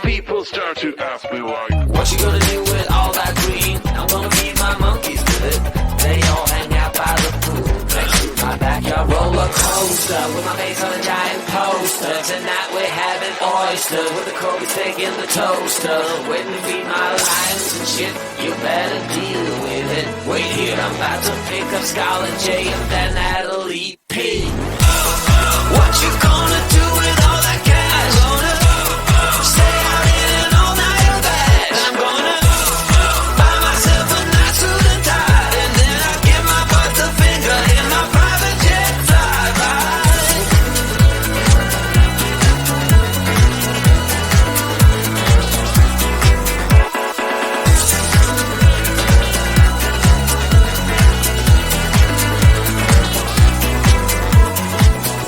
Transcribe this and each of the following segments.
People start to ask me why. What you gonna do with all that green? I'm gonna feed my monkeys with it. They all hang out by the pool next to my backyard roller coaster with my face on a giant poster. Tonight we're having oysters with the Kobe steak in the toaster. Waiting to feed my lions and shit. You better deal with it. Wait here, I'm about to pick up Scarlett J and then Natalie P. What you gonna do with all that cash? Gonna stay out in an all-nighter bag. I'm gonna buy myself a nice suit and tie, and then I'll give my butt the finger in my private jet flyby.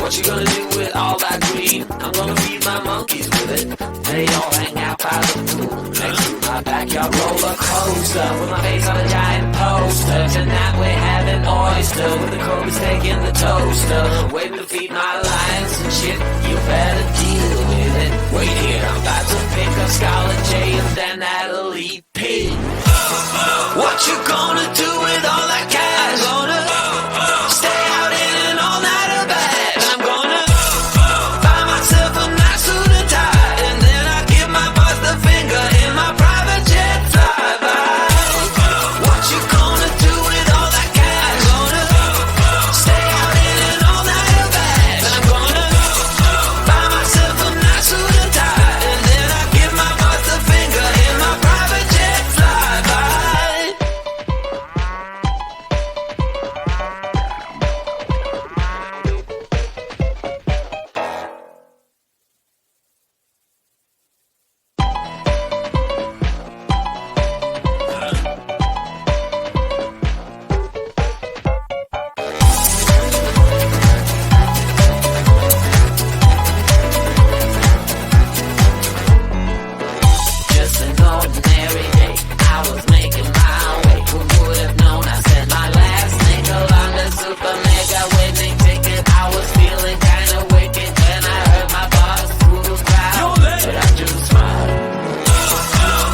What you gonna do with all that green? I'm gonna feed my monkeys with it. They all hang out by the pool next to my backyard roller coaster with my face on a giant poster. Tonight we're having oyster with the Kobe steak in the toaster. Waiting to feed my lions and shit. You better deal with it. Wait here, I'm about to pick up Scarlett J and then Natalie P. What you gonna do with all that cash? Gonna stay out in an all-nighter bag. I'm gonna buy myself a nice suit and tie, and then I give my boss the finger in my private jet flyby. What you gonna do with all that cash? Gonna stay out in an all-nighter bag. I'm gonna buy myself a nice suit and tie, and then I give my boss the finger in my private jet flyby. Just an ordinary day, I was making my way. Who would have known I said my last nickel on the super mega winning ticket? I was feeling kinda wicked when I heard my boss through the crowd, but I just smiled.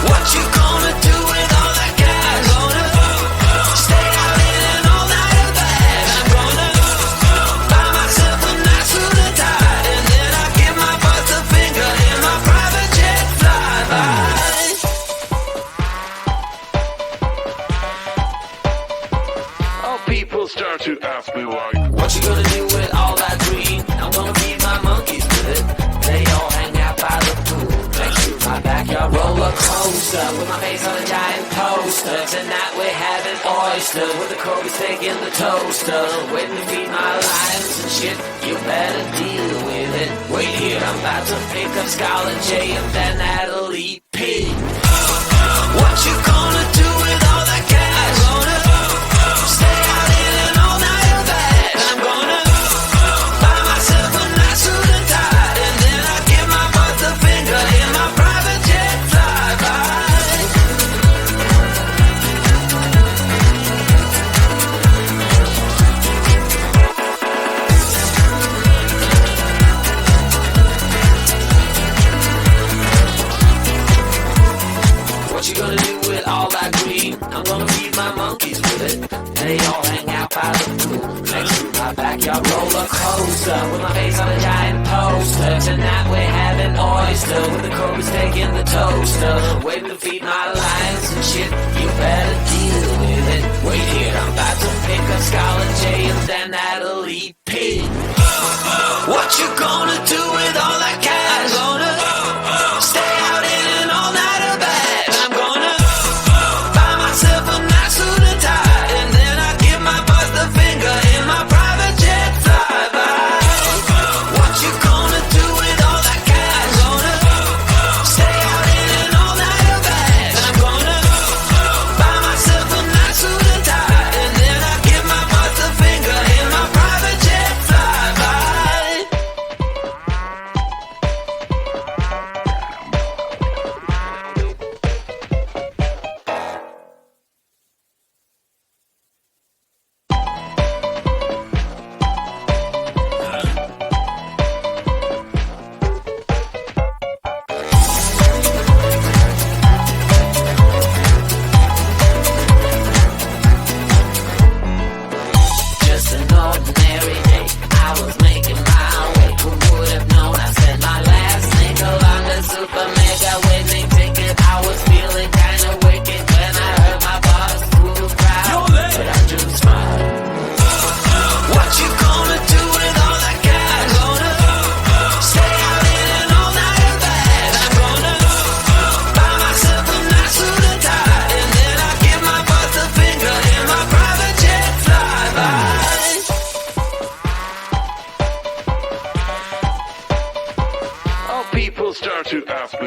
What you gonna do with all that cash? Gonna stay out in an all-nighter bag. I'm gonna buy myself a nice suit and tie, and then I give my boss the finger in my private jet flyby. People start to ask me why. What you gonna do with all that green? I'm gonna feed my monkeys with it. They all hang out by the pool next to my backyard roller coaster with my face on a giant poster. Tonight we're having oyster with the Kobe steak in the toaster. Waiting to feed my lions and shit. You better deal with it. Wait here, I'm about to pick up Scarlett J and then Natalie P. What you gonna do with all that cash? Gonna stay out in an all-nighter bag. I'm gonna buy myself a nice suit and tie, and then I give my boss the finger in my private jet flyby. What you gonna do with all that green? I'm gonna feed my monkeys with it. They all hang out by the pool next to my backyard roller coaster with my face on a giant poster. Tonight we're having oyster with the Kobe steak in the toaster. Waiting to feed my lions and shit. You better deal with it. Wait here, I'm about to pick up Scarlett J and then Natalie P. What you gonna do with all that cash? Gonna stay out in an all-nighter bag. I'm gonna buy myself a nice suit and tie, and then I give my boss the finger in my private jet flyby. What you gonna do with all that cash? Gonna stay out in an all-nighter bag. I'm gonna buy myself a nice suit and tie, and then I give my boss the finger in my private jet flyby.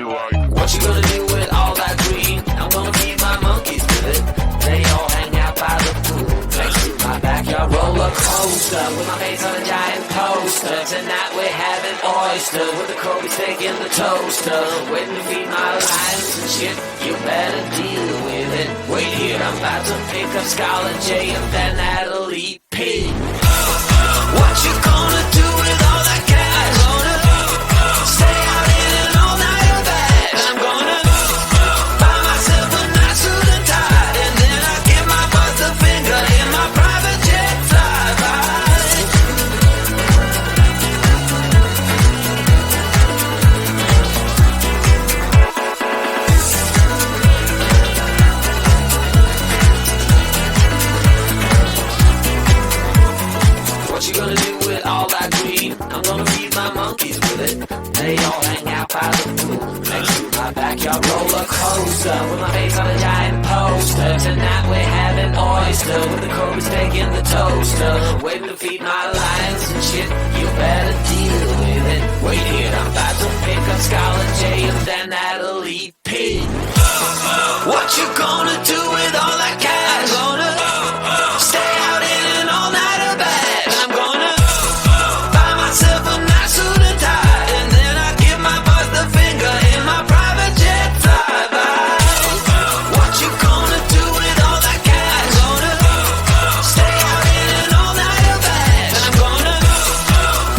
me why. What you gonna do with all that green? I'm gonna feed my monkeys with it. They all hang out by the pool next to my backyard roller coaster with my face on a giant poster. Tonight we're having oyster with the Kobe steak in the toaster. Waiting to feed my lions and shit. You better deal with it. Wait here, I'm about to pick up Scarlett J and then Natalie P. What you gonna do with all that cash? Gonna stay out in an all-nighter bag. I'm gonna buy myself a nice suit and tie, and then I give my boss the finger in my private jet flyby. What you gonna do with all that green? I'm gonna feed my monkeys with it. They all hang out by the pool next to my backyard roller coaster with my face on a giant poster. Tonight we're having oyster with the Kobe steak in the toaster. Waiting to feed my lions and shit. You better deal with it. Wait here, I'm about to pick up Scarlett J and then Natalie P. What you gonna do with all that cash? Gonna stay out in an all-nighter bag. I'm gonna buy myself a nice suit and tie, and then I give my boss the finger in my private jet flyby. What you gonna do with all that cash? Gonna stay out in an all-nighter bag. I'm gonna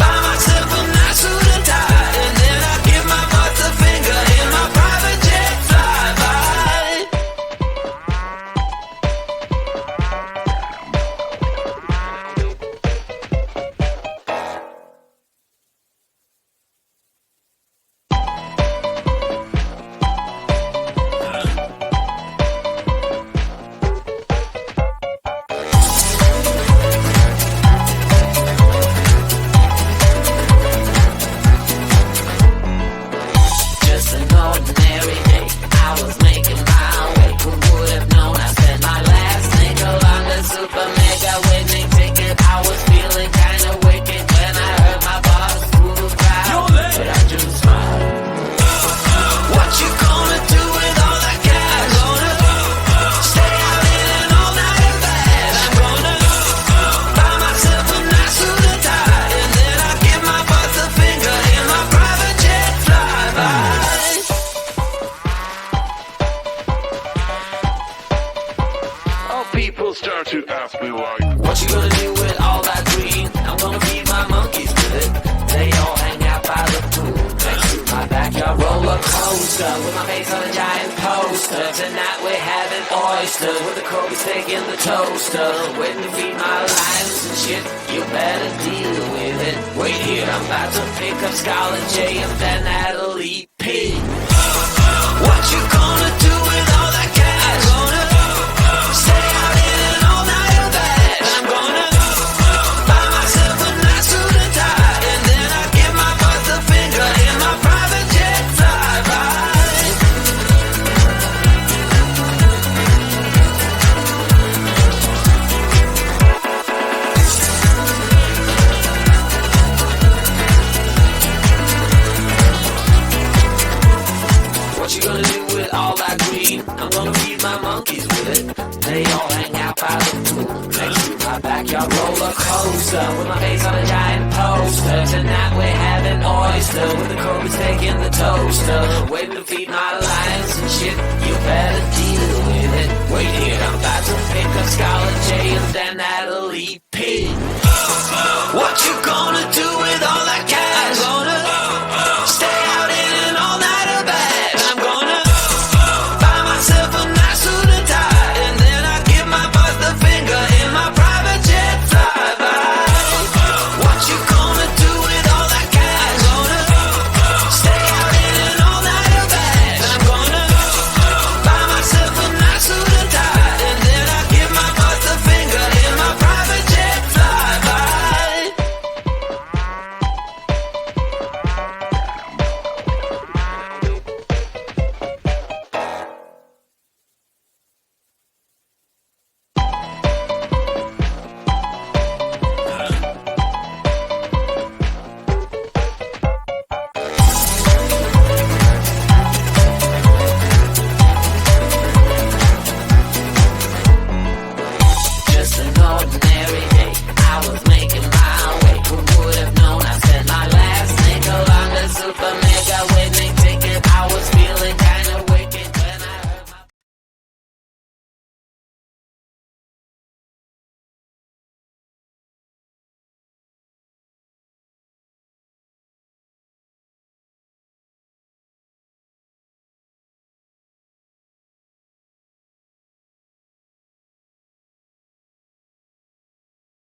buy myself a nice suit and tie, and then I give my boss the finger in my private jet flyby. Just an ordinary day, I was making my way. Who would have known I spent my last nickel on the super mega winning ticket? I was feeling kinda wicked when I heard my boss through the crowd, but I just smiled. What you gonna do with all that cash? Gonna stay out in an all-nighter bag. I'm gonna buy myself a nice suit and tie, and then I give my boss the finger in my private jet flyby. Oh, people start to ask me why. What you gonna do with all that green? I'm gonna feed my monkeys with it. They all hang out by the pool next to my backyard roller coaster with my face on a giant poster. Tonight we're having oyster with the Kobe steak in the toaster. Waiting to feed my lions and shit. You better deal with it. Wait here, I'm about to pick up Scarlett J and then Natalie P. What you gonna do with all that cash? Gonna stay out in an all-nighter bag. I'm gonna buy myself a nice suit and tie, and then I give my boss the finger in my private jet flyby. What you gonna do with all that green? I'm gonna feed my monkeys with it. They all hang out by the pool next to my backyard roller coaster with my face on a giant poster. Tonight we're having oyster with the Kobe steak in the toaster. Waiting to feed my lions and shit. You better deal with it. Wait here, I'm about to pick up Scarlett J and then Natalie P. What you gonna